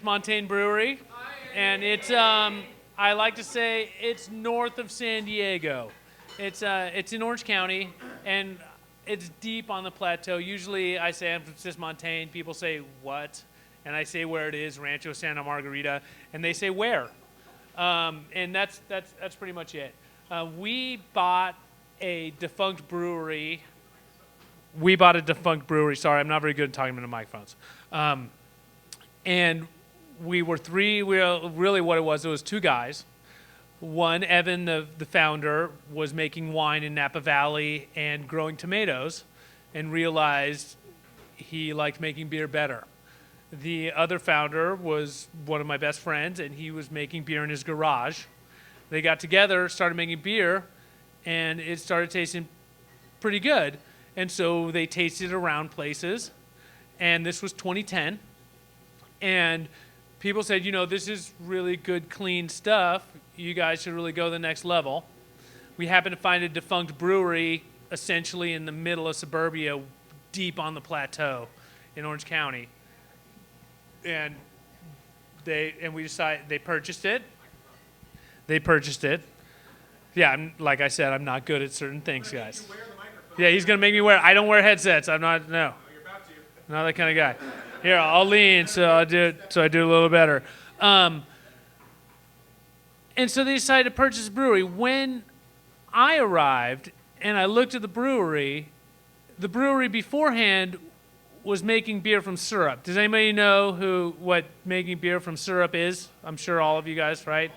Cismontane Brewery, and it's I like to say it's north of San Diego. It's in Orange County, and it's deep on the plateau. Usually I say I'm from Cismontane. People say what, and I say where it is, Rancho, Santa Margarita, and they say where, and that's pretty much it. We bought a defunct brewery. Sorry, I'm not very good at talking into microphones. And we were three. Really, what it was two guys. One, Evan, the founder, was making wine in Napa Valley and growing tomatoes, and realized he liked making beer better. The other founder was one of my best friends, and he was making beer in his garage. They got together, started making beer, and it started tasting pretty good. And so they tasted around places, and this was 2010. And people said, this is really good, clean stuff. You guys should really go the next level. We happened to find a defunct brewery essentially in the middle of suburbia, deep on the plateau in Orange County. And we decided they purchased it. Yeah, like I said, I'm not good at certain things, guys. Yeah, he's going to make me wear. I don't wear headsets. I'm not, no. You're about to. Not that kind of guy. Here, I'll lean so I do a little better. And so they decided to purchase a brewery. When I arrived and I looked at the brewery beforehand was making beer from syrup. Does anybody know what making beer from syrup is? I'm sure all of you guys, right?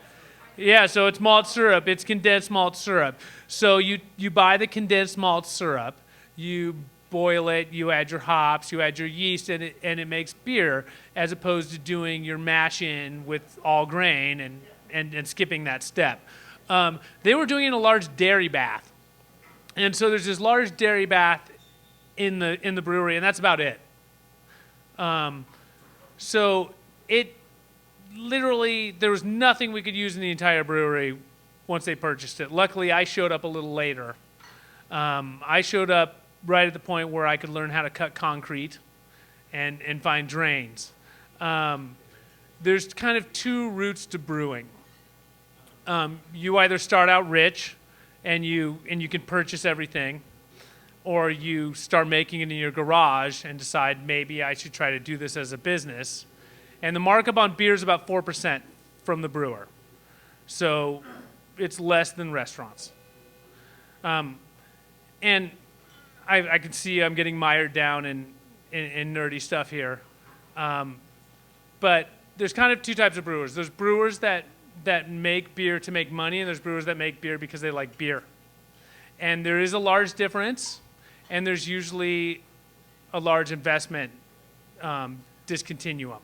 Yeah, so it's malt syrup. It's condensed malt syrup. So you buy the condensed malt syrup, you boil it, you add your hops, you add your yeast, and it makes beer, as opposed to doing your mash in with all grain and skipping that step. They were doing it in a large dairy bath. And so there's this large dairy bath in the brewery, and that's about it. So it literally, there was nothing we could use in the entire brewery once they purchased it. Luckily, I showed up a little later. I showed up right at the point where I could learn how to cut concrete and find drains. There's kind of two routes to brewing. You either start out rich and you can purchase everything, or you start making it in your garage and decide maybe I should try to do this as a business. And the markup on beer is about 4% from the brewer. So it's less than restaurants. And I can see I'm getting mired down in nerdy stuff here. But there's kind of two types of brewers. There's brewers that make beer to make money, and there's brewers that make beer because they like beer. And there is a large difference, and there's usually a large investment discontinuum.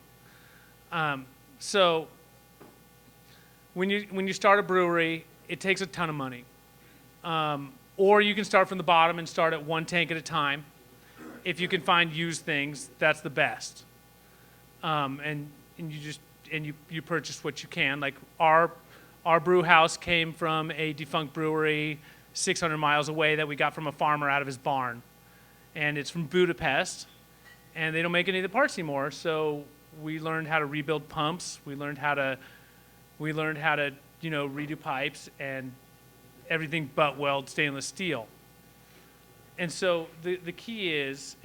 So when you start a brewery, it takes a ton of money. Or you can start from the bottom and start at one tank at a time. If you can find used things, that's the best. And you purchase what you can. Like our brew house came from a defunct brewery 600 miles away that we got from a farmer out of his barn. And it's from Budapest, and they don't make any of the parts anymore. So we learned how to rebuild pumps. We learned how to redo pipes and everything but weld stainless steel. And so the key is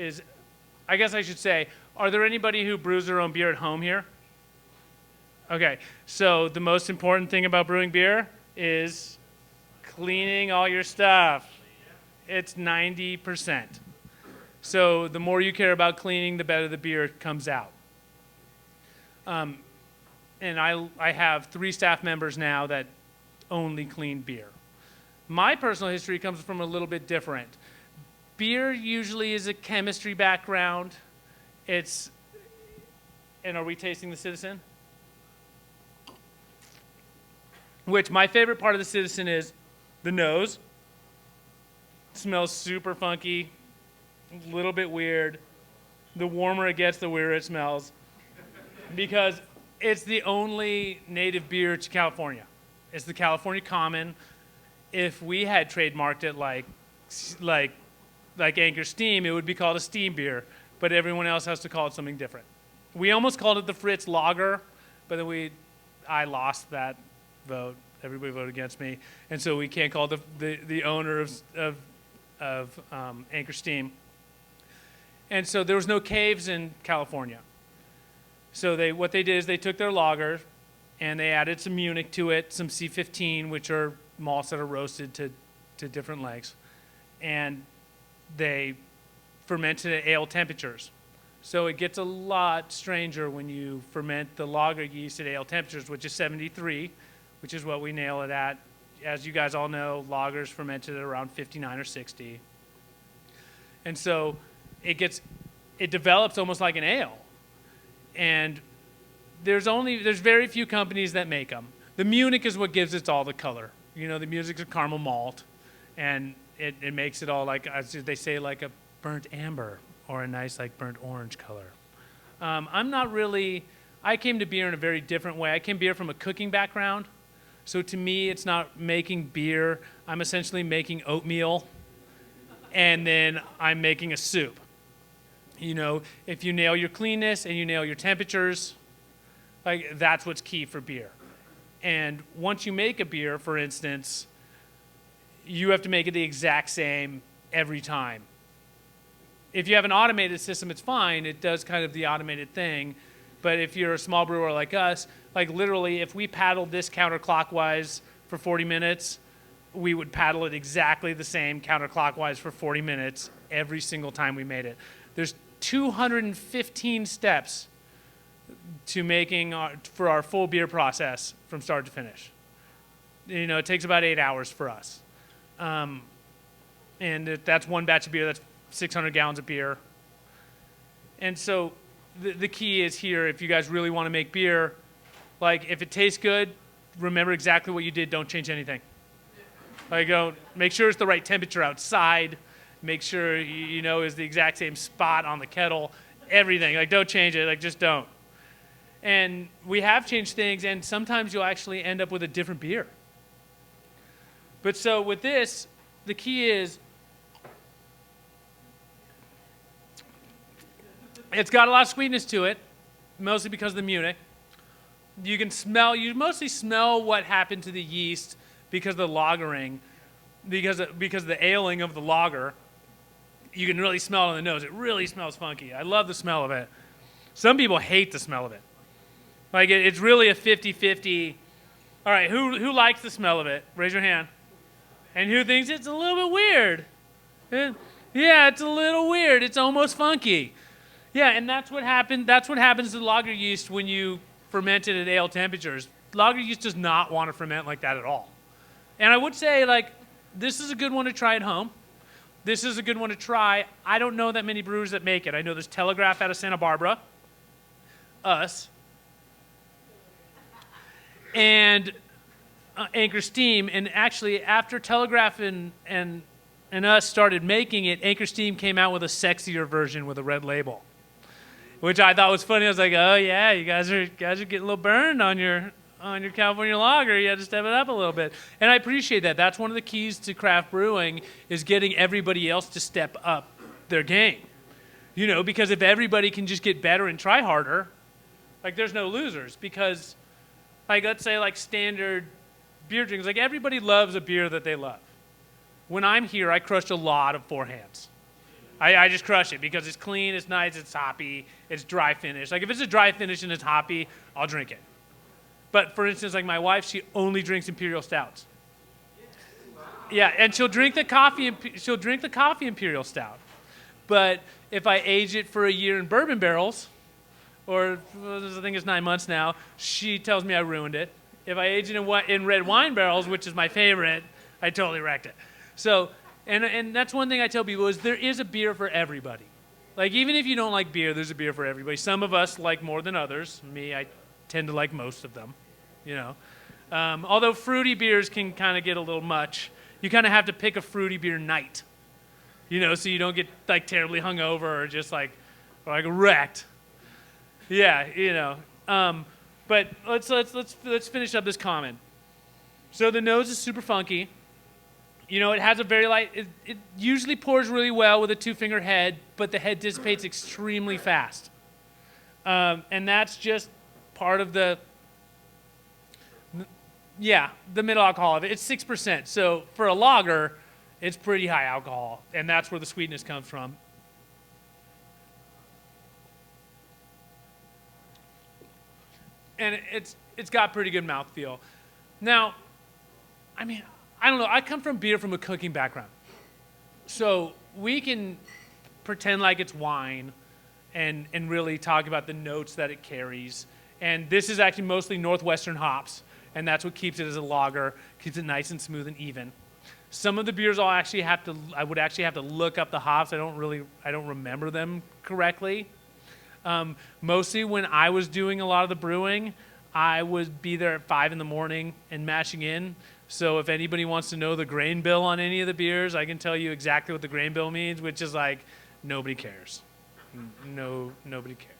I guess I should say, are there anybody who brews their own beer at home here? Okay, so the most important thing about brewing beer is cleaning all your stuff. It's 90%. So the more you care about cleaning, the better the beer comes out. And I have 3 staff members now that only clean beer. My personal history comes from a little bit different. Beer usually is a chemistry background. And are we tasting the Citizen? Which my favorite part of the Citizen is the nose. It smells super funky, a little bit weird. The warmer it gets, the weirder it smells. Because it's the only native beer to California. It's the California Common. If we had trademarked it like Anchor Steam, it would be called a steam beer, but everyone else has to call it something different. We almost called it the Fritz Lager, but then I lost that vote. Everybody voted against me, and so we can't call the owner of Anchor Steam. And so there was no caves in California. So what they did is they took their lager, and they added some Munich to it, some C15, which are malts that are roasted to different lengths, and they fermented at ale temperatures. So it gets a lot stranger when you ferment the lager yeast at ale temperatures, which is 73, which is what we nail it at. As you guys all know, lagers fermented at around 59 or 60. And so it develops almost like an ale. And there's very few companies that make them. The Munich is what gives it all the color. You know, the Munich is a caramel malt, and it makes it all like, as they say, like a burnt amber or a nice like burnt orange color. I came to beer in a very different way. I came to beer from a cooking background. So to me, it's not making beer. I'm essentially making oatmeal, and then I'm making a soup. You know, if you nail your cleanness and you nail your temperatures, like that's what's key for beer. And once you make a beer, for instance, you have to make it the exact same every time. If you have an automated system, it's fine. It does kind of the automated thing. But if you're a small brewer like us, like literally, if we paddled this counterclockwise for 40 minutes, we would paddle it exactly the same counterclockwise for 40 minutes every single time we made it. There's 215 steps to making for our full beer process from start to finish. You know, it takes about 8 hours for us. And that's one batch of beer. That's 600 gallons of beer. And so the key is here, if you guys really want to make beer, like if it tastes good, remember exactly what you did. Don't change anything. Like make sure it's the right temperature outside. Make sure you know is the exact same spot on the kettle. Everything. Like don't change it. Like just don't. And we have changed things, and sometimes you'll actually end up with a different beer. But so with this, the key is it's got a lot of sweetness to it, mostly because of the Munich. You mostly smell what happened to the yeast because of the lagering, because of the ailing of the lager. You can really smell it on the nose. It really smells funky. I love the smell of it. Some people hate the smell of it. Like it's really a 50-50. All right, who likes the smell of it? Raise your hand. And who thinks it's a little bit weird? Yeah, it's a little weird. It's almost funky. Yeah, and that's what happened. That's what happens to lager yeast when you ferment it at ale temperatures. Lager yeast does not want to ferment like that at all. And I would say, like, this is a good one to try at home. This is a good one to try. I don't know that many brewers that make it. I know there's Telegraph out of Santa Barbara, us, and Anchor Steam. And actually, after Telegraph and us started making it, Anchor Steam came out with a sexier version with a red label, which I thought was funny. I was like, oh yeah, you guys are getting a little burned on your California lager. You had to step it up a little bit. And I appreciate that. That's one of the keys to craft brewing is getting everybody else to step up their game. You know, because if everybody can just get better and try harder, like there's no losers. Because like let's say like standard beer drinkers, like everybody loves a beer that they love. When I'm here, I crush a lot of Four Hands. I just crush it because it's clean, it's nice, it's hoppy, it's dry finish. Like if it's a dry finish and it's hoppy, I'll drink it. But for instance, like my wife, she only drinks imperial stouts. Yeah, and she'll drink the coffee imperial stout. But if I age it for a year in bourbon barrels, or I think it's 9 months now, she tells me I ruined it. If I age it in red wine barrels, which is my favorite, I totally wrecked it. So, and that's one thing I tell people is there is a beer for everybody. Like even if you don't like beer, there's a beer for everybody. Some of us like more than others. Me, I tend to like most of them, you know. Although fruity beers can kind of get a little much. You kind of have to pick a fruity beer night, you know, so you don't get like terribly hungover or just like wrecked. Yeah, you know. But let's finish up this comment. So the nose is super funky. You know, it has a very light. It usually pours really well with a 2-finger head, but the head dissipates extremely fast. And that's just part of the middle alcohol of it. It's 6%. So for a lager, it's pretty high alcohol, and that's where the sweetness comes from. And it's got pretty good mouthfeel. Now, I mean, I don't know. I come from beer from a cooking background. So we can pretend like it's wine and really talk about the notes that it carries. And this is actually mostly Northwestern hops, and that's what keeps it as a lager, keeps it nice and smooth and even. Some of the beers I would actually have to look up the hops. I don't remember them correctly. Mostly when I was doing a lot of the brewing, I would be there at 5 in the morning and mashing in. So if anybody wants to know the grain bill on any of the beers, I can tell you exactly what the grain bill means, which is like, nobody cares. Nobody cares.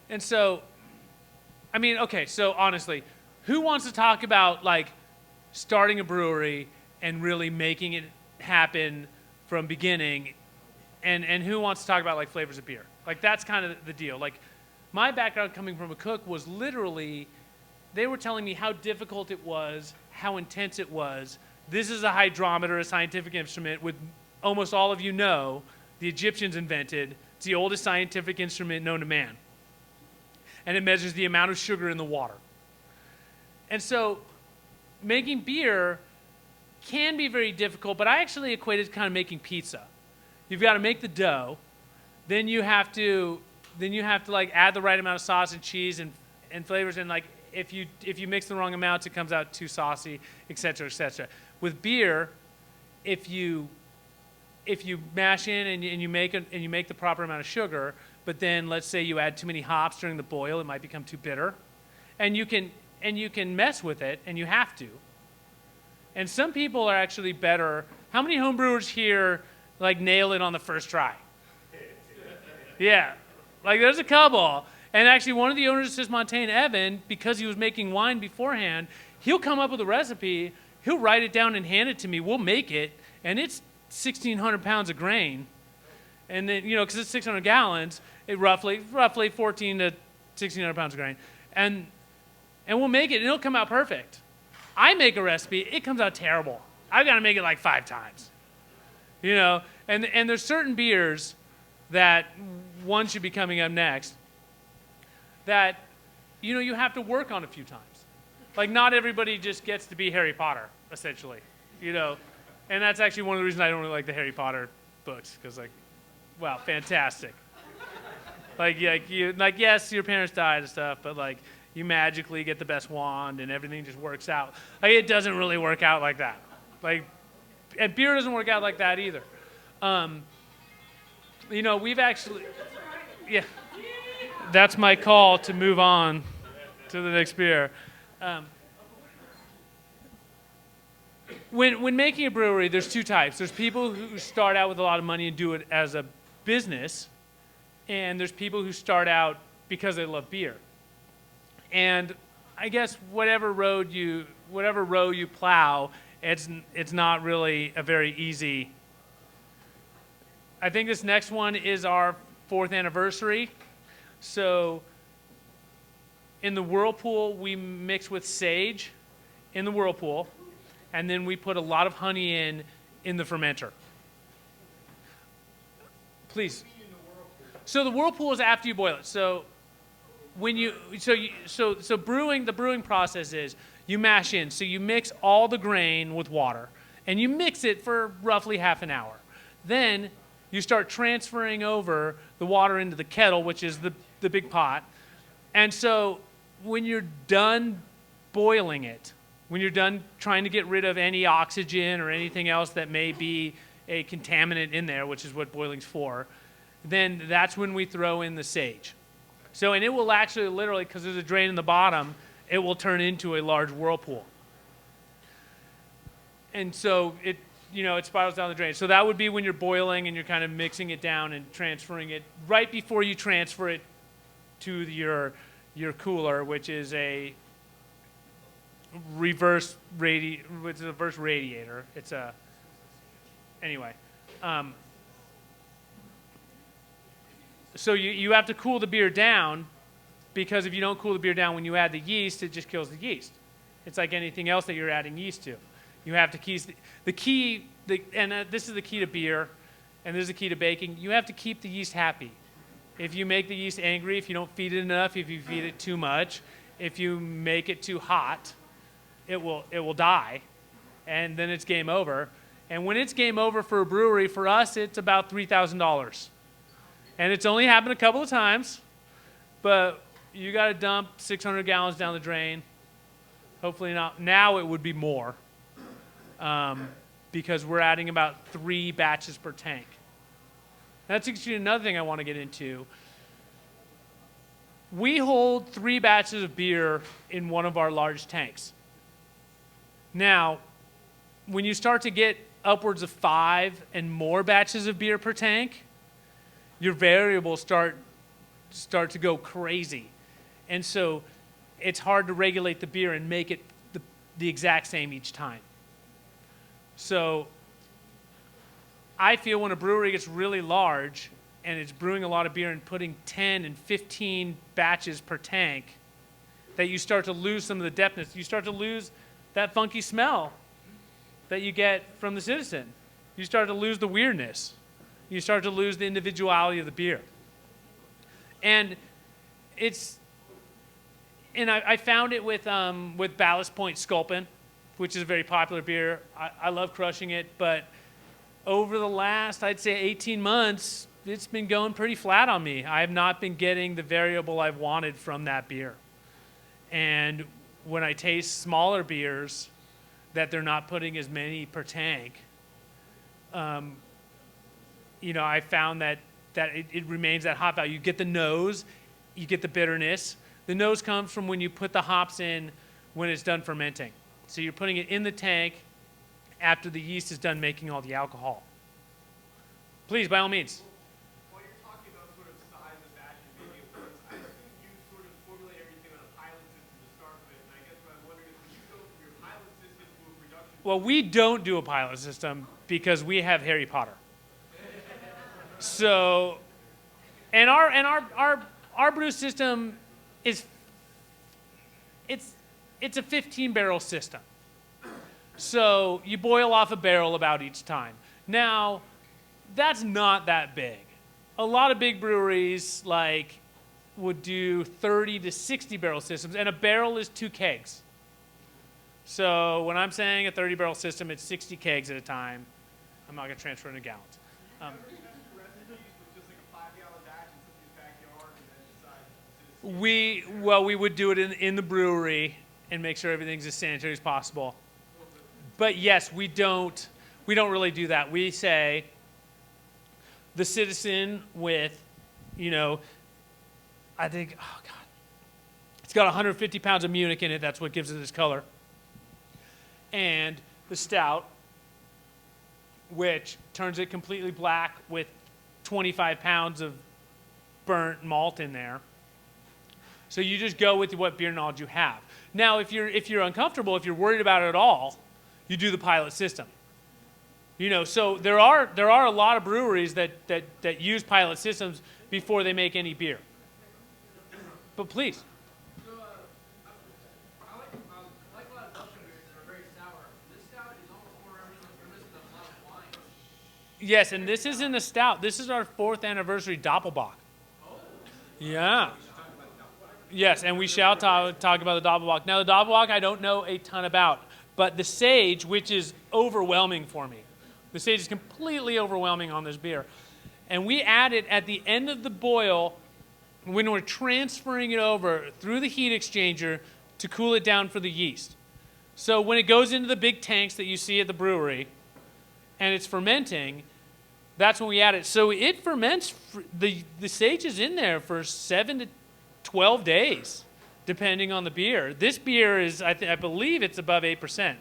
And so, I mean, okay, so honestly, who wants to talk about like starting a brewery and really making it happen from beginning? And who wants to talk about like flavors of beer? Like that's kind of the deal. Like my background coming from a cook was literally, they were telling me how difficult it was, how intense it was. This is a hydrometer, a scientific instrument with almost all of you know, the Egyptians invented. It's the oldest scientific instrument known to man. And it measures the amount of sugar in the water. And so making beer can be very difficult, but I actually equate it to kind of making pizza. You've got to make the dough, then you have to like add the right amount of sauce and cheese and flavors, and like if you mix the wrong amounts, it comes out too saucy, et cetera, et cetera. With beer, if you mash in and you make the proper amount of sugar, but then let's say you add too many hops during the boil, it might become too bitter, and you can mess with it, and you have to. And some people are actually better. How many homebrewers here like nail it on the first try? Yeah, like there's a couple. And actually one of the owners of Cismontane, Evan, because he was making wine beforehand, he'll come up with a recipe, he'll write it down and hand it to me, we'll make it, and it's 1,600 pounds of grain. And then, you know, because it's 600 gallons, it roughly 14 to 1,600 pounds of grain. And we'll make it, and it'll come out perfect. I make a recipe, it comes out terrible. I've got to make it like 5 times. You know, and there's certain beers that one should be coming up next that, you know, you have to work on a few times. Like not everybody just gets to be Harry Potter, essentially, you know. And that's actually one of the reasons I don't really like the Harry Potter books, because like, wow, fantastic. Like yes, your parents died and stuff, but like you magically get the best wand and everything just works out. Like it doesn't really work out like that. Like, and beer doesn't work out like that either. You know, we've actually, yeah, that's my call to move on to the next beer. When making a brewery, there's 2 types. There's people who start out with a lot of money and do it as a business, and there's people who start out because they love beer. And I guess whatever row you plow, it's not really a very easy. I think this next one is our 4th anniversary. So in the whirlpool, we mix with sage in the whirlpool, and then we put a lot of honey in the fermenter. Please. So the whirlpool is after you boil it. So when the brewing process is you mash in. So you mix all the grain with water, and you mix it for roughly half an hour. Then you start transferring over the water into the kettle, which is the big pot. And so when you're done boiling it, when you're done trying to get rid of any oxygen or anything else that may be a contaminant in there, which is what boiling's for, then that's when we throw in the sage. So, and it will actually literally, because there's a drain in the bottom, it will turn into a large whirlpool. And so it spirals down the drain. So that would be when you're boiling and you're kind of mixing it down and transferring it right before you transfer it to your cooler, which is a reverse radiator. It's a, anyway. So you have to cool the beer down, because if you don't cool the beer down when you add the yeast, it just kills the yeast. It's like anything else that you're adding yeast to. You have to keep this is the key to beer, and this is the key to baking. You have to keep the yeast happy. If you make the yeast angry, if you don't feed it enough, if you feed it too much, if you make it too hot, it will die, and then it's game over. And when it's game over for a brewery, for us, it's about $3,000. And it's only happened a couple of times, but you got to dump 600 gallons down the drain. Hopefully not. Now it would be more, because we're adding about 3 batches per tank. That's actually another thing I want to get into. We hold 3 batches of beer in one of our large tanks. Now, when you start to get upwards of 5 and more batches of beer per tank, your variables start to go crazy. And so it's hard to regulate the beer and make it the exact same each time. So I feel when a brewery gets really large and it's brewing a lot of beer and putting 10 and 15 batches per tank, that you start to lose some of the depthness. You start to lose that funky smell that you get from the Citizen. You start to lose the weirdness. You start to lose the individuality of the beer. And I found it with Ballast Point Sculpin, which is a very popular beer. I love crushing it, but over the last, I'd say 18 months, it's been going pretty flat on me. I have not been getting the variable I've wanted from that beer. And when I taste smaller beers that they're not putting as many per tank, I found that it remains that hop value. You get the nose, you get the bitterness. The nose comes from when you put the hops in when it's done fermenting. So you're putting it in the tank after the yeast is done making all the alcohol. Please, by all means. While you're talking about sort of size of batch and maybe approach, I assume you sort of formulate everything on a pilot system to start with. And I guess what I'm wondering is, when you go from your pilot system to a production... Well, we don't do a pilot system because we have Harry Potter. So, and our brew system is, it's a 15-barrel system. So you boil off a barrel about each time. Now, that's not that big. A lot of big breweries would do 30 to 60 barrel systems, and a barrel is 2 kegs. So when I'm saying a 30-barrel system, it's 60 kegs at a time. I'm not going to transfer into gallons. We would do it in the brewery and make sure everything's as sanitary as possible. But yes, we don't really do that. We say the Citizen with, I think, oh God, it's got 150 pounds of Munich in it. That's what gives it its color. And the stout, which turns it completely black with 25 pounds of burnt malt in there. So you just go with what beer knowledge you have. Now, if you're uncomfortable, if you're worried about it at all, you do the pilot system. So there are a lot of breweries that use pilot systems before they make any beer. But please. So, I like a lot of Belgian beers that are very sour. This stout is almost more reminiscent of a lot of wine. Yes, and this isn't a stout. This is our 4th anniversary Doppelbock. Oh. Yeah. Yes, and we shall talk about the Doppelbock. Now, the Doppelbock I don't know a ton about, but the sage, which is overwhelming for me. The sage is completely overwhelming on this beer. And we add it at the end of the boil when we're transferring it over through the heat exchanger to cool it down for the yeast. So when it goes into the big tanks that you see at the brewery and it's fermenting, that's when we add it. So it ferments, the sage is in there for 7 to 12 days, depending on the beer. This beer is, I believe it's above 8%. Mm-hmm. Is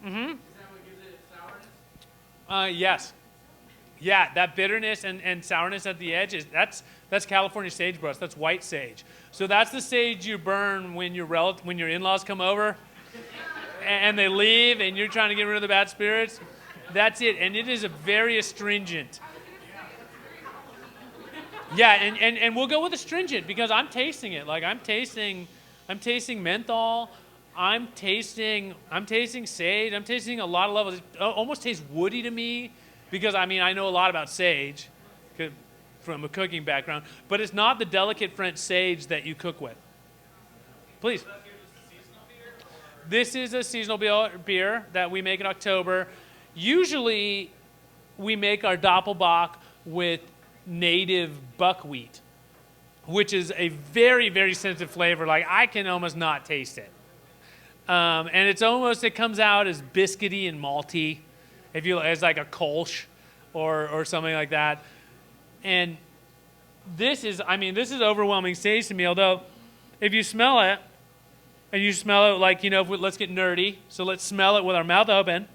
that what gives it sourness? Yes. Yeah, that bitterness and sourness at the edge, that's California sagebrush. That's white sage. So that's the sage you burn when your in-laws come over and they leave and you're trying to get rid of the bad spirits. That's it, and it is a very astringent. Yeah, and we'll go with astringent because I'm tasting it. Like I'm tasting menthol. I'm tasting sage. I'm tasting a lot of levels. It almost tastes woody to me because I mean I know a lot about sage from a cooking background, but it's not the delicate French sage that you cook with. Please. This is a seasonal beer that we make in October. Usually, we make our Doppelbock with native buckwheat, which is a very, very sensitive flavor. Like, I can almost not taste it. And it comes out as biscuity and malty, as like a Kolsch or something like that. And this is overwhelming sage to me, although if you smell it, and you smell it like, let's get nerdy. So let's smell it with our mouth open.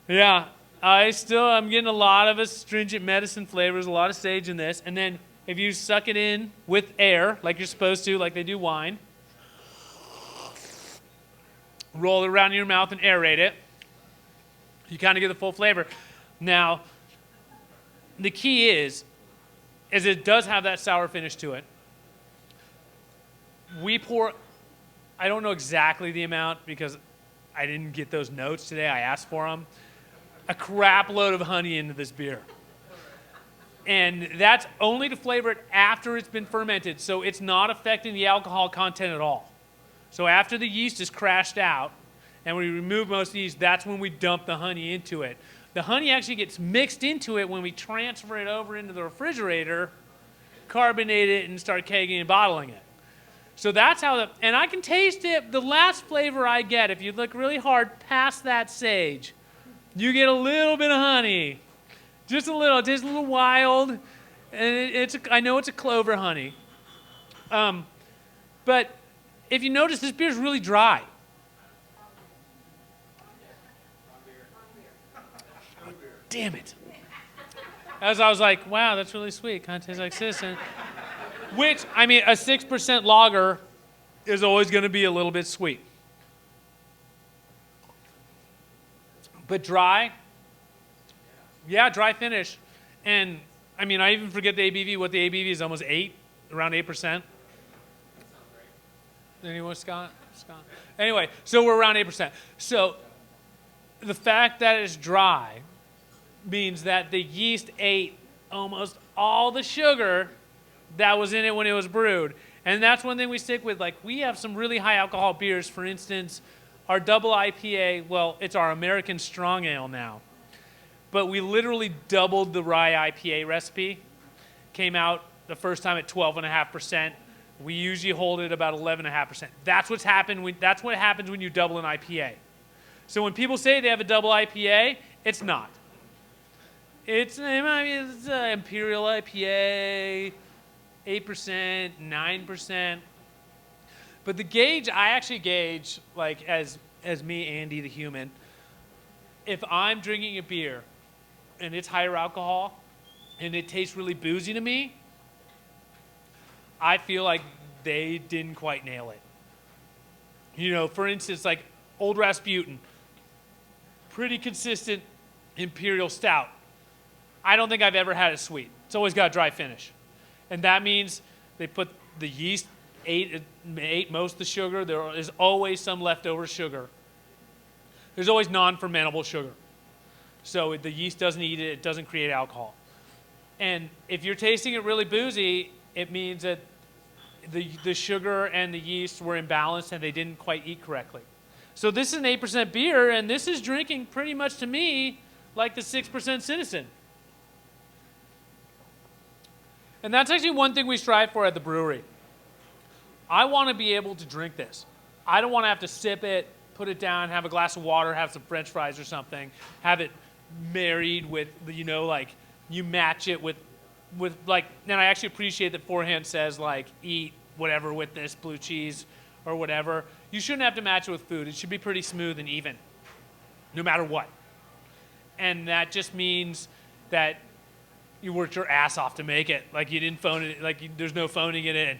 Yeah, I'm getting a lot of astringent medicine flavors, a lot of sage in this. And then if you suck it in with air, like you're supposed to, like they do wine, roll it around in your mouth and aerate it, you kind of get the full flavor. Now, the key is it does have that sour finish to it. We pour, I don't know exactly the amount because I didn't get those notes today. I asked for them. A crap load of honey into this beer. And that's only to flavor it after it's been fermented, so it's not affecting the alcohol content at all. So after the yeast is crashed out and we remove most of the yeast, that's when we dump the honey into it. The honey actually gets mixed into it when we transfer it over into the refrigerator, carbonate it, and start kegging and bottling it. So that's how and I can taste it. The last flavor I get, if you look really hard past that sage, you get a little bit of honey. Just a little. It tastes a little wild. And I know it's a clover honey. But if you notice, this beer is really dry. Oh, damn it. As I was like, wow, that's really sweet. Kind of tastes like citizen. Which, I mean, a 6% lager is always going to be a little bit sweet. But dry, yeah, dry finish. And, I mean, I even forget the ABV. What the ABV is, almost 8, around 8%. Anyone, Scott? Anyway, so we're around 8%. So the fact that it's dry means that the yeast ate almost all the sugar that was in it when it was brewed. And that's one thing we stick with. Like, we have some really high alcohol beers. For instance, our double IPA, well, it's our American Strong Ale now. But we literally doubled the rye IPA recipe. Came out the first time at 12.5%. We usually hold it about 11.5%. That's what happens when you double an IPA. So when people say they have a double IPA, it's not. It's imperial IPA, 8%, 9%. But the gauge, I actually gauge, like, as me, Andy the human, if I'm drinking a beer and it's higher alcohol and it tastes really boozy to me, I feel like they didn't quite nail it. For instance, like Old Rasputin, pretty consistent imperial stout. I don't think I've ever had it sweet. It's always got a dry finish. And that means they put the yeast, ate most of the sugar. There is always some leftover sugar. There's always non-fermentable sugar. So the yeast doesn't eat it. It doesn't create alcohol. And if you're tasting it really boozy, it means that the sugar and the yeast were imbalanced and they didn't quite eat correctly. So this is an 8% beer, and this is drinking pretty much to me like the 6% Citizen. And that's actually one thing we strive for at the brewery. I want to be able to drink this. I don't want to have to sip it, put it down, have a glass of water, have some French fries or something, have it married with, like you match it with like, and I actually appreciate that Forehand says, like, eat whatever with this, blue cheese or whatever. You shouldn't have to match it with food. It should be pretty smooth and even, no matter what. And that just means that you worked your ass off to make it. Like, you didn't phone it, like, there's no phoning it in.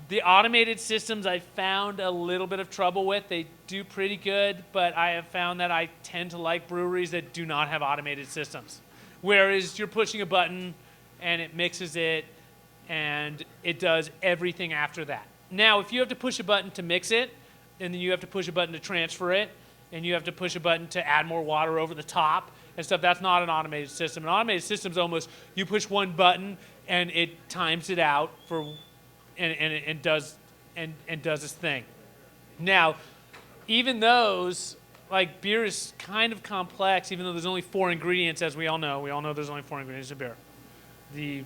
The automated systems I found a little bit of trouble with. They do pretty good, but I have found that I tend to like breweries that do not have automated systems. Whereas you're pushing a button and it mixes it and it does everything after that. Now, if you have to push a button to mix it, and then you have to push a button to transfer it, and you have to push a button to add more water over the top and stuff, that's not an automated system. An automated system is almost you push one button and it times it out for and does its thing. Now, even those, like beer is kind of complex, even though there's only 4 ingredients, as we all know. We all know there's only 4 ingredients in beer. The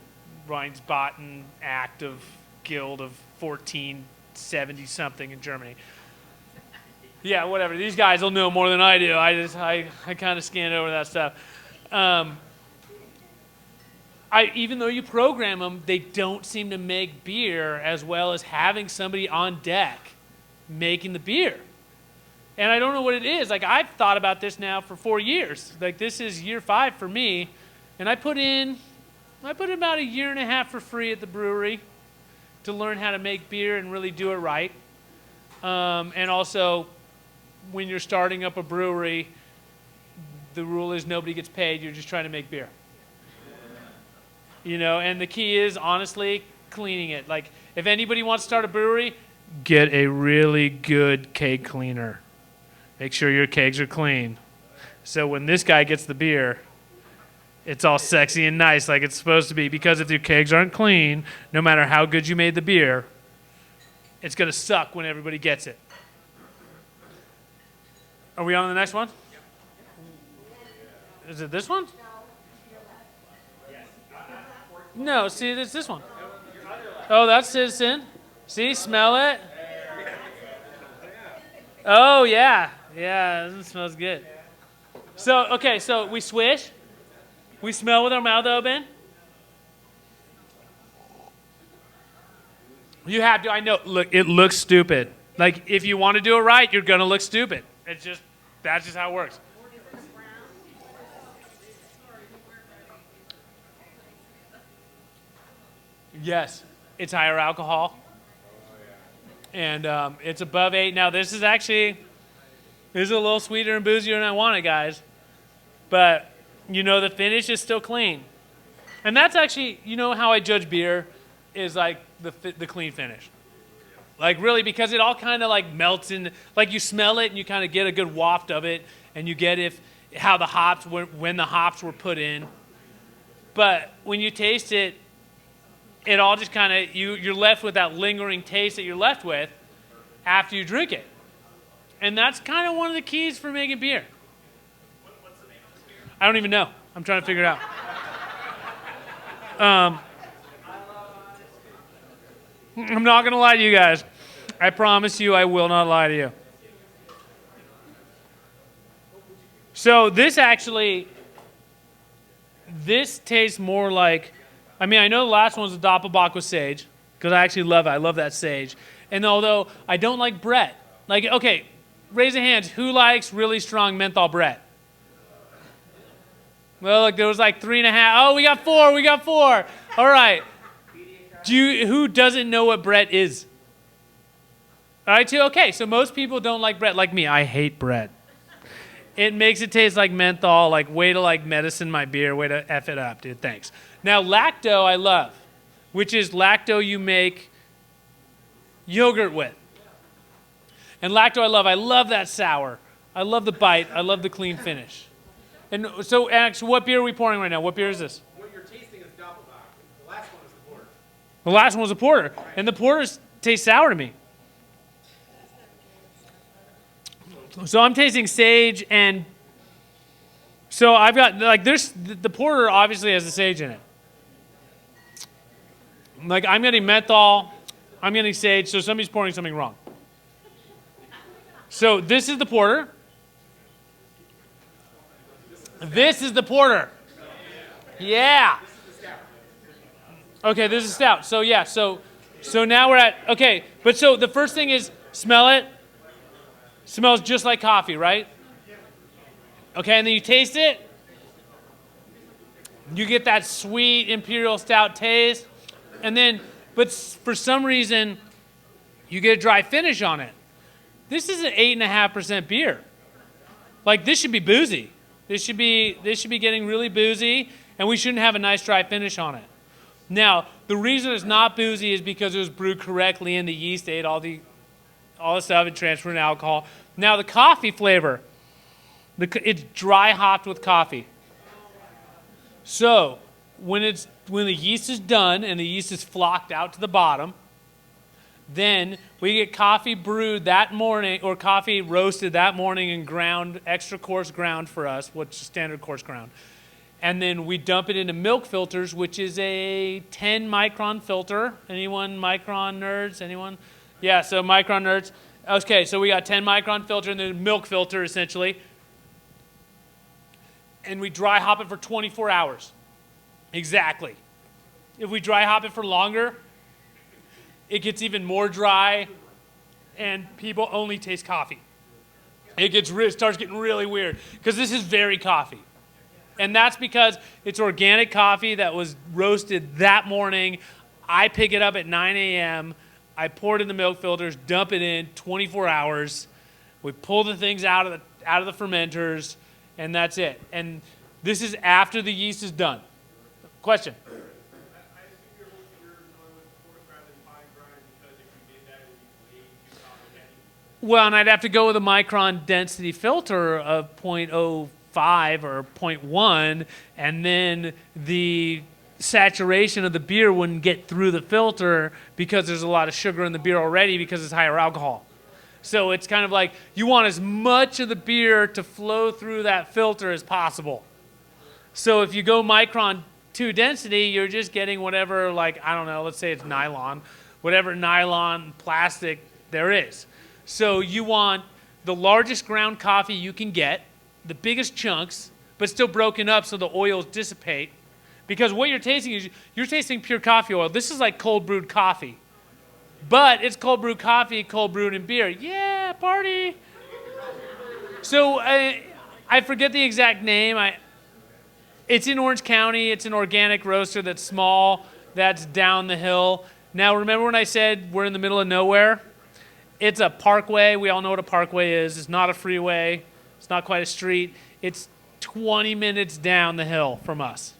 Rheinsbaden Act of Guild of 1470-something in Germany. Yeah, whatever. These guys will know more than I do. I kind of scanned over that stuff. Even though you program them, they don't seem to make beer as well as having somebody on deck making the beer. And I don't know what it is. Like, I've thought about this now for 4 years. Like, this is year 5 for me. And I put in about a year and a half for free at the brewery to learn how to make beer and really do it right. And also, when you're starting up a brewery, the rule is nobody gets paid. You're just trying to make beer. You know, and the key is, honestly, cleaning it. Like, if anybody wants to start a brewery, get a really good keg cleaner. Make sure your kegs are clean. So when this guy gets the beer, it's all sexy and nice like it's supposed to be. Because if your kegs aren't clean, no matter how good you made the beer, it's going to suck when everybody gets it. Are we on to the next one? Is it this one? No, see, it's this one. Oh, that's Citizen. See, smell it. Oh, yeah. Yeah, it smells good. So, okay, so we swish. We smell with our mouth open. You have to, I know, look, it looks stupid. Like, if you want to do it right, you're going to look stupid. That's just how it works. Yes, it's higher alcohol. And it's above 8. Now, this is a little sweeter and boozier than I wanted, guys. But, you know, the finish is still clean. And that's actually, you know how I judge beer is like the clean finish. Like, really, because it all kind of like melts in. Like, you smell it and you kind of get a good waft of it. And you get when the hops were put in. But when you taste it, it all just kind of, you're left with that lingering taste that you're left with after you drink it. And that's kind of one of the keys for making beer. What's the name of this beer? I don't even know. I'm trying to figure it out. I'm not going to lie to you guys. I promise you I will not lie to you. So this tastes more like, I mean, I know the last one was a Doppelbock with sage, because I actually love it. I love that sage. And although I don't like Brett, like, okay, raise a hand. Who likes really strong menthol Brett? Well, look, there was like 3.5. Oh, we got 4. We got 4. All right. Who doesn't know what Brett is? All right, too. Okay, so most people don't like Brett. Like me, I hate Brett. It makes it taste like menthol. Like, way to like medicine my beer. Way to F it up, dude. Thanks. Now, lacto I love, which is lacto you make yogurt with. And lacto I love. I love that sour. I love the bite. I love the clean finish. And so, Alex, what beer are we pouring right now? What beer is this? What you're tasting is Doppelbock. The last one was the porter. The last one was a porter. And the porters taste sour to me. So I'm tasting sage and... So I've got, like, the porter obviously has the sage in it. Like, I'm getting menthol, I'm getting sage, so somebody's pouring something wrong. So this is the porter. This is the porter. Yeah. Okay, this is stout. So yeah, so now we're at, okay, but so the first thing is smell it. Smells just like coffee, right? Okay, and then you taste it. You get that sweet imperial stout taste. And then, but for some reason, you get a dry finish on it. This is an 8.5% beer. Like, this should be boozy. This should be getting really boozy. and we shouldn't have a nice dry finish on it. Now, the reason it's not boozy is because it was brewed correctly and the yeast ate all the stuff and transferred to alcohol. Now, the coffee flavor, it's dry hopped with coffee. So, when the yeast is done and the yeast is flocked out to the bottom, then we get coffee brewed that morning, or coffee roasted that morning and ground, extra coarse ground for us, which is standard coarse ground. And then we dump it into milk filters, which is a 10 micron filter. Anyone micron nerds? Anyone? Yeah, so micron nerds. Okay, so we got 10 micron filter and then milk filter essentially. And we dry hop it for 24 hours. Exactly. If we dry hop it for longer, it gets even more dry and people only taste coffee. It starts getting really weird because this is very coffee. And that's because it's organic coffee that was roasted that morning. I pick it up at 9 a.m. I pour it in the milk filters, dump it in 24 hours. We pull the things out of the fermenters, and that's it. And this is after the yeast is done. Question? I assume you're going with coarse rather than fine grind because if you did that, it would be way too complicated. Well, and I'd have to go with a micron density filter of 0.05 or 0.1, and then the saturation of the beer wouldn't get through the filter because there's a lot of sugar in the beer already because it's higher alcohol. So it's kind of like you want as much of the beer to flow through that filter as possible. So if you go micron 2 density, you're just getting whatever, like, I don't know, let's say it's nylon, whatever nylon plastic there is. So you want the largest ground coffee you can get, the biggest chunks, but still broken up so the oils dissipate. Because what you're tasting is you're tasting pure coffee oil. This is like cold brewed coffee. But it's cold brewed coffee, cold brewed in beer. Yeah, party. So I forget the exact name. It's in Orange County. It's an organic roaster that's small, that's down the hill. Now, remember when I said we're in the middle of nowhere? It's a parkway. We all know what a parkway is. It's not a freeway. It's not quite a street. It's 20 minutes down the hill from us.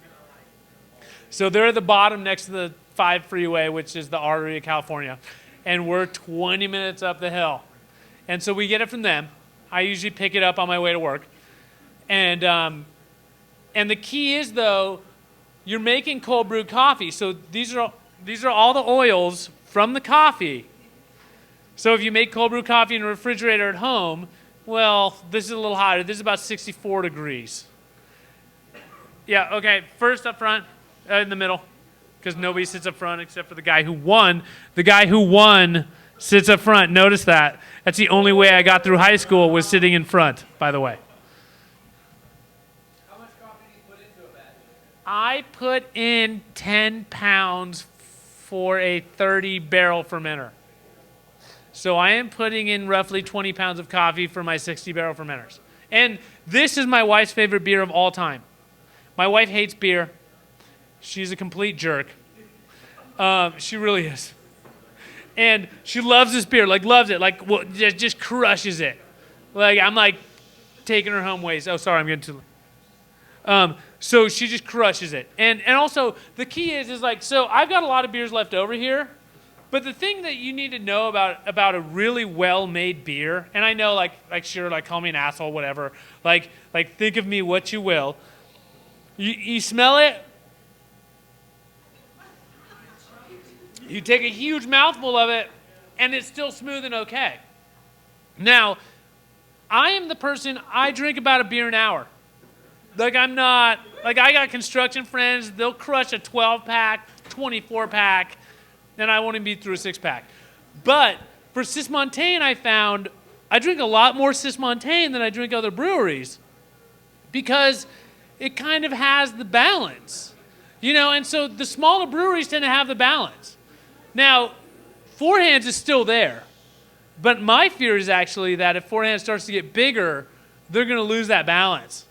So they're at the bottom next to the 5 freeway, which is the artery of California. And we're 20 minutes up the hill. And so we get it from them. I usually pick it up on my way to work. And the key is, though, you're making cold brewed coffee. So these are all the oils from the coffee. So if you make cold brew coffee in a refrigerator at home, well, this is a little hotter. This is about 64 degrees. Yeah, okay, first up front, in the middle, because nobody sits up front except for the guy who won. The guy who won sits up front. Notice that. That's the only way I got through high school was sitting in front, by the way. How much coffee do you put into a batch? I put in 10 pounds for a 30-barrel fermenter. So I am putting in roughly 20 pounds of coffee for my 60-barrel fermenters. And this is my wife's favorite beer of all time. My wife hates beer. She's a complete jerk. She really is. And she loves this beer, like loves it, like well, just crushes it. Like I'm like taking her home ways. Oh, sorry, I'm getting too. So she just crushes it. And also the key is like, so I've got a lot of beers left over here. But the thing that you need to know about a really well-made beer, and I know, like sure, like call me an asshole, whatever. Like think of me what you will. You smell it. You take a huge mouthful of it, and it's still smooth and okay. Now, I am the person, I drink about a beer an hour. Like I'm not, like I got construction friends, they'll crush a 12-pack, 24-pack. And I won't even be through a 6-pack. But for Cismontane, I found I drink a lot more Cismontane than I drink other breweries because it kind of has the balance. You know, and so the smaller breweries tend to have the balance. Now, Four Hands is still there. But my fear is actually that if Four Hands starts to get bigger, they're going to lose that balance.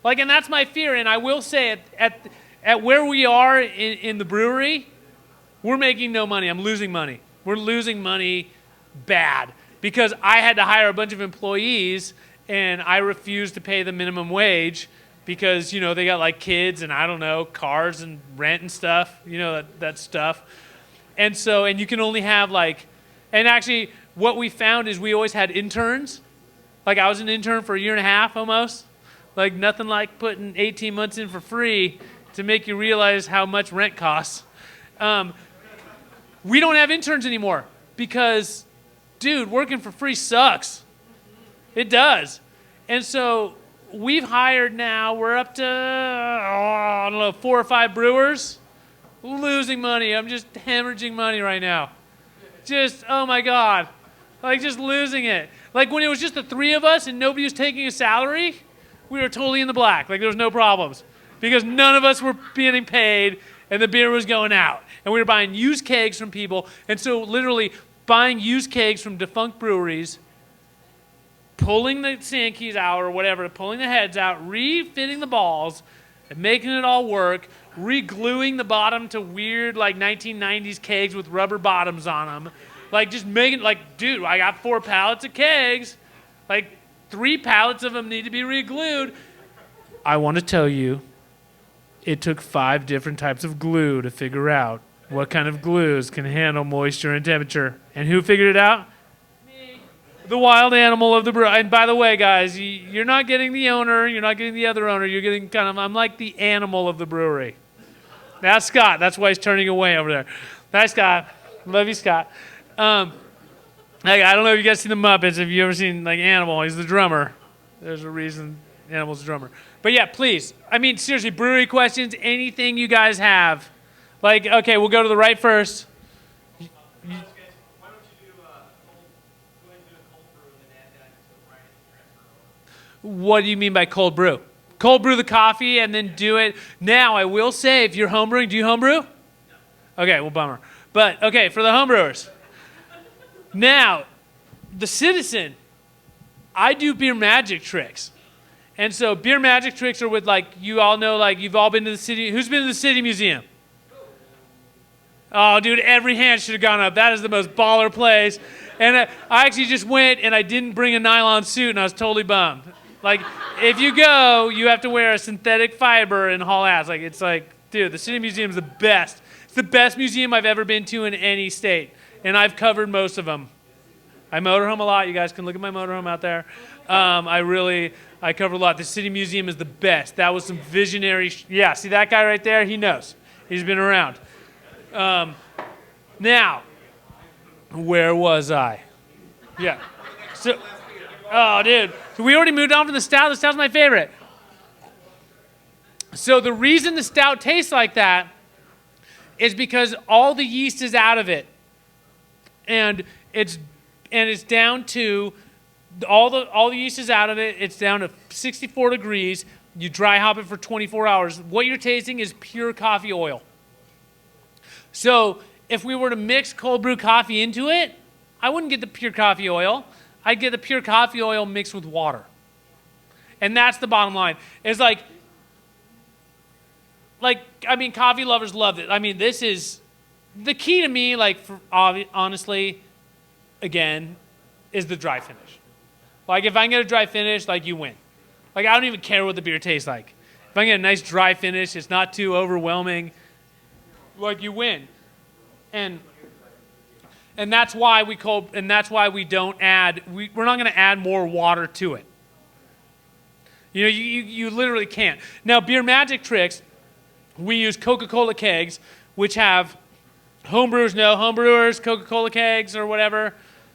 Like, and that's my fear. And I will say at where we are in the brewery, we're making no money. I'm losing money. We're losing money bad because I had to hire a bunch of employees and I refused to pay the minimum wage because, you know, they got like kids and I don't know, cars and rent and stuff, you know, that stuff. And so, and you can only have like, and actually what we found is we always had interns. Like I was an intern for a year and a half almost. Like nothing like putting 18 months in for free to make you realize how much rent costs. We don't have interns anymore because, dude, working for free sucks. It does. And so we've hired now, we're up to, I don't know, 4 or 5 brewers. Losing money. I'm just hemorrhaging money right now. Just, oh my God. Like just losing it. Like when it was just the 3 of us and nobody was taking a salary, we were totally in the black. Like there was no problems. Because none of us were getting paid and the beer was going out. And we were buying used kegs from people. And so literally buying used kegs from defunct breweries, pulling the sand keys out or whatever, pulling the heads out, refitting the balls, and making it all work, re-gluing the bottom to weird like 1990s kegs with rubber bottoms on them. Like just making, like, dude, I got 4 pallets of kegs. Like 3 pallets of them need to be re-glued. I want to tell you, it took 5 different types of glue to figure out what kind of glues can handle moisture and temperature. And who figured it out? Me. The wild animal of the brew. And by the way, guys, you're not getting the owner. You're not getting the other owner. You're getting kind of, I'm like the animal of the brewery. That's Scott. That's why he's turning away over there. Nice, Scott. Love you, Scott. Like, I don't know if you guys seen the Muppets. Have you ever seen like Animal? He's the drummer. There's a reason Animal's the drummer. But yeah, please. I mean, seriously, brewery questions, anything you guys have. Like, okay, we'll go to the right first. Why don't you do go ahead and do a cold brew and then add that to right transfer over? What do you mean by cold brew? Cold brew the coffee and then do it. Now, I will say, if you're homebrewing, do you homebrew? No. Okay, well, bummer. But, okay, for the homebrewers. Now, the Citizen, I do beer magic tricks. And so beer magic tricks are with, like, you all know, like, you've all been to the city. Who's been to the City Museum? Oh, dude, every hand should have gone up. That is the most baller place. And I actually just went, and I didn't bring a nylon suit, and I was totally bummed. Like, if you go, you have to wear a synthetic fiber and haul ass. Like, it's like, dude, the City Museum is the best. It's the best museum I've ever been to in any state. And I've covered most of them. I motorhome a lot. You guys can look at my motorhome out there. I cover a lot. The City Museum is the best. That was some visionary. Yeah, see that guy right there? He knows. He's been around. Now, where was I? Yeah. So, oh, dude. So we already moved on from the stout. The stout's my favorite. So the reason the stout tastes like that is because all the yeast is out of it. And it's down to all the yeast is out of it. It's down to 64 degrees. You dry hop it for 24 hours. What you're tasting is pure coffee oil. So if we were to mix cold brew coffee into it, I wouldn't get the pure coffee oil. I'd get the pure coffee oil mixed with water. And that's the bottom line. It's like, I mean, coffee lovers loved it. I mean, this is the key to me, like, honestly, again, is the dry finish. Like, if I can get a dry finish, like, you win. Like, I don't even care what the beer tastes like. If I can get a nice dry finish, it's not too overwhelming, like, you win. And that's why we don't add, we're not going to add more water to it. You know, you literally can't. Now, beer magic tricks, we use Coca-Cola kegs, which have, homebrewers, Coca-Cola kegs or whatever,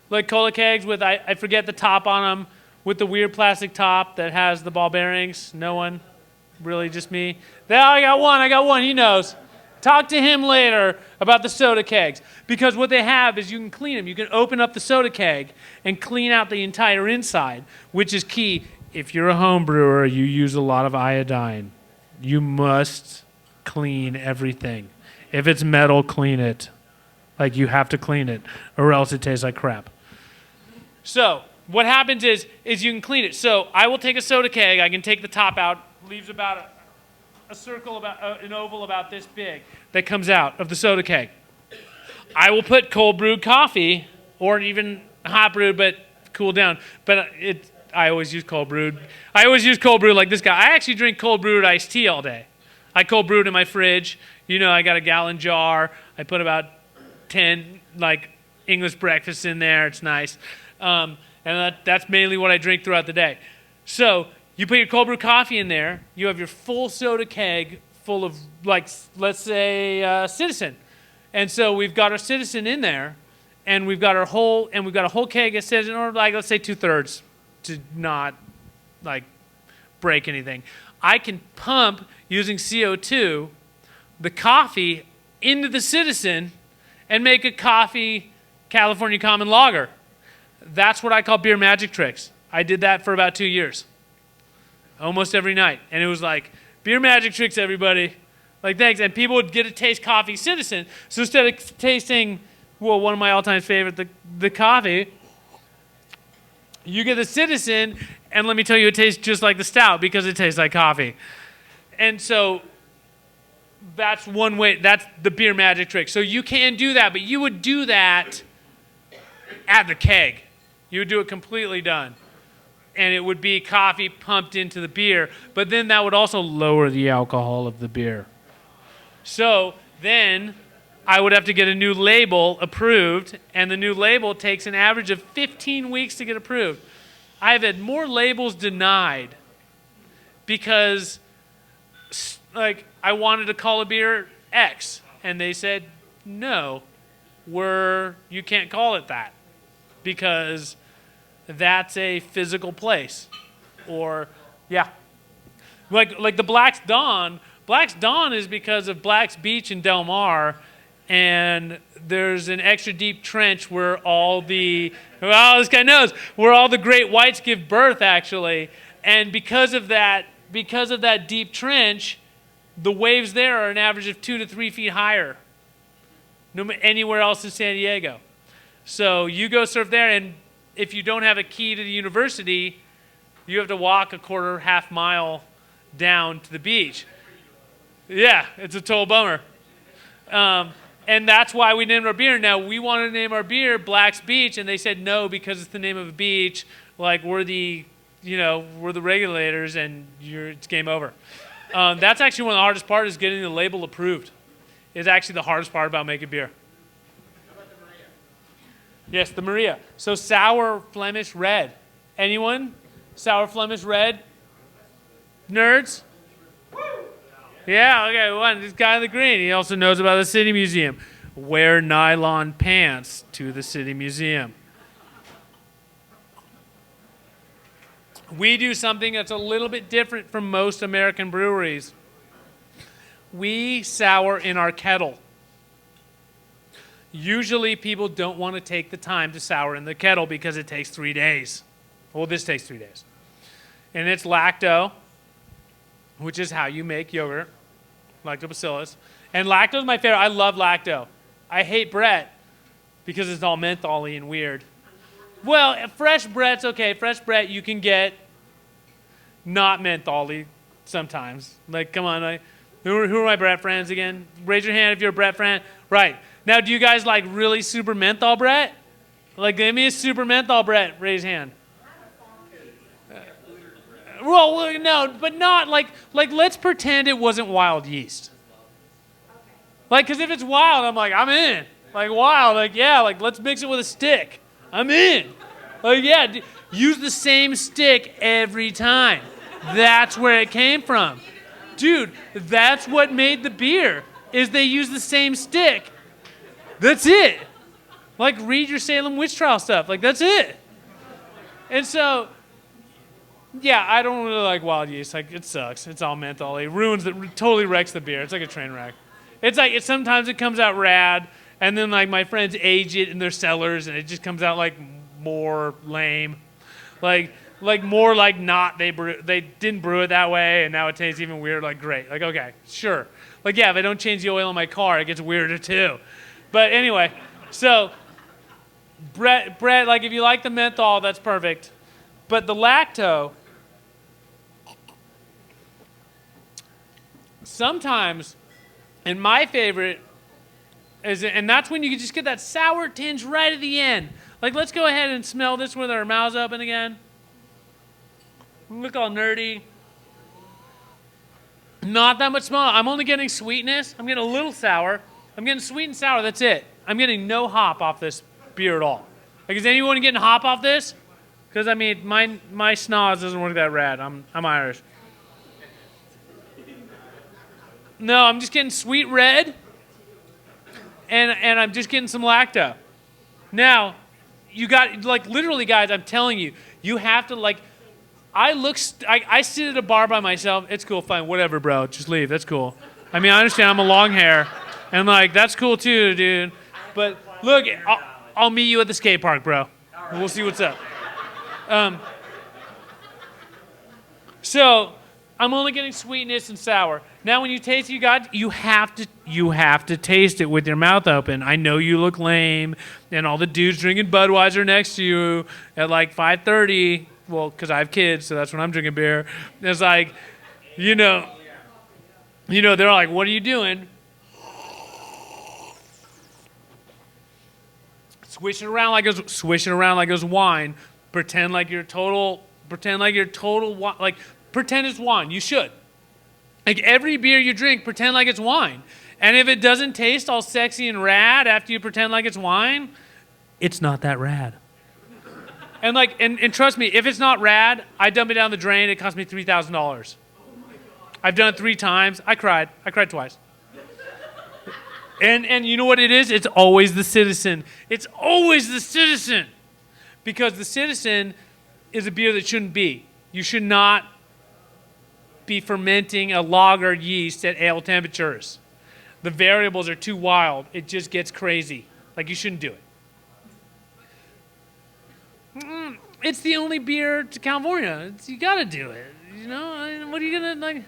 like cola kegs with, I forget the top on them, with the weird plastic top that has the ball bearings. No one? Really, just me? I got one, he knows. Talk to him later about the soda kegs. Because what they have is you can clean them. You can open up the soda keg and clean out the entire inside, which is key. If you're a home brewer, you use a lot of iodine. You must clean everything. If it's metal, clean it. Like, you have to clean it, or else it tastes like crap. So what happens is you can clean it. So I will take a soda keg. I can take the top out. Leaves about a circle, about an oval about this big that comes out of the soda keg. I will put cold brewed coffee, or even hot brewed but cooled down. But I always use cold brewed. I always use cold brewed like this guy. I actually drink cold brewed iced tea all day. I cold brewed in my fridge. You know, I got a gallon jar. I put about 10 like English breakfasts in there. It's nice. And that's mainly what I drink throughout the day. So you put your cold brew coffee in there. You have your full soda keg full of, like, let's say, Citizen. And so we've got our Citizen in there, and we've got a whole keg of Citizen, or like let's say 2/3, to not like break anything. I can pump using CO2 the coffee into the Citizen and make a coffee California Common Lager. That's what I call beer magic tricks. I did that for about 2 years, almost every night, and it was like beer magic tricks, everybody. Like, thanks. And people would get to taste coffee Citizen. So instead of tasting, well, one of my all-time favorite, the coffee, you get the Citizen, and let me tell you, it tastes just like the stout because it tastes like coffee. And so that's one way. That's the beer magic trick. So you can do that, but you would do that at the keg. You would do it completely done. And it would be coffee pumped into the beer, but then that would also lower the alcohol of the beer. So then I would have to get a new label approved, and the new label takes an average of 15 weeks to get approved. I've had more labels denied because, like, I wanted to call a beer X, and they said, no, you can't call it that because that's a physical place. Or, yeah. Like the Black's Dawn. Black's Dawn is because of Black's Beach in Del Mar, and there's an extra deep trench where this guy knows, where all the great whites give birth, actually. And because of that deep trench, the waves there are an average of 2 to 3 feet higher anywhere else in San Diego. So you go surf there, and if you don't have a key to the university, you have to walk a half mile down to the beach. Yeah, it's a total bummer. And that's why we named our beer. Now, we wanted to name our beer Black's Beach, and they said no because it's the name of a beach. Like, we're the regulators, and it's game over. That's actually one of the hardest parts, is getting the label approved. It's actually the hardest part about making beer. How about the Maria? Yes, the Maria. So sour Flemish Red. Anyone? Sour Flemish Red? Nerds? Yeah, okay, one. This guy in the green. He also knows about the City Museum. Wear nylon pants to the City Museum. We do something that's a little bit different from most American breweries. We sour in our kettle. Usually people don't want to take the time to sour in the kettle because it takes 3 days. Well, this takes 3 days. And it's lacto, which is how you make yogurt, lactobacillus. And lacto is my favorite. I love lacto. I hate Brett because it's all menthol-y and weird. Well, fresh Brett's okay. Fresh Brett you can get not menthol-y sometimes. Like, come on. Who are my Brett friends again? Raise your hand if you're a Brett friend. Right. Now, do you guys like really super menthol Brett? Like, give me a super menthol Brett. Raise hand. Well, no, but not like let's pretend it wasn't wild yeast. Like, because if it's wild, I'm like, I'm in. Like, wild, like, yeah, like, let's mix it with a stick. I'm in. Like, yeah, use the same stick every time. That's where it came from. Dude, that's what made the beer, is they use the same stick. That's it. Like, read your Salem witch trial stuff. Like, that's it. And so, yeah, I don't really like wild yeast. Like, it sucks. It's all menthol. It totally wrecks the beer. It's like a train wreck. It's like, sometimes it comes out rad, and then, like, my friends age it in their cellars, and it just comes out, like, more lame. Like more like not, they didn't brew it that way, and now it tastes even weird. Like, great. Like, okay, sure. Like, yeah, if I don't change the oil in my car, it gets weirder, too. But anyway, so, Brett, like, if you like the menthol, that's perfect. But the lacto, sometimes, and my favorite is, and that's when you can just get that sour tinge right at the end. Like, let's go ahead and smell this with our mouths open again. Look all nerdy. Not that much smell. I'm only getting sweetness. I'm getting a little sour. I'm getting sweet and sour. That's it. I'm getting no hop off this beer at all. Like, is anyone getting hop off this? Because I mean, my schnoz doesn't work that rad. I'm Irish. No, I'm just getting sweet red, and I'm just getting some lacto. Now, you got, like, literally, guys, I'm telling you, you have to, like, I sit at a bar by myself. It's cool, fine, whatever, bro. Just leave. That's cool. I mean, I understand I'm a long hair, and, like, that's cool too, dude. But look, I'll meet you at the skate park, bro. We'll see what's up. So I'm only getting sweetness and sour. Now, when you taste it, you have to taste it with your mouth open. I know you look lame, and all the dudes drinking Budweiser next to you at like 5:30. Well, because I have kids, so that's when I'm drinking beer. It's like, you know, they're like, "What are you doing?" Swish it around like it was wine. Pretend like you're total. Pretend it's wine. You should. Like, every beer you drink, pretend like it's wine. And if it doesn't taste all sexy and rad after you pretend like it's wine, it's not that rad. And like, and trust me, if it's not rad, I dump it down the drain. It cost me $3,000. I've done it 3 times. I cried twice. And you know what it is? It's always the Citizen. It's always the Citizen. Because the Citizen is a beer that shouldn't be. You should not be fermenting a lager yeast at ale temperatures. The variables are too wild. It just gets crazy. Like, you shouldn't do it. It's the only beer to California. You gotta do it. You know, what are you gonna, like?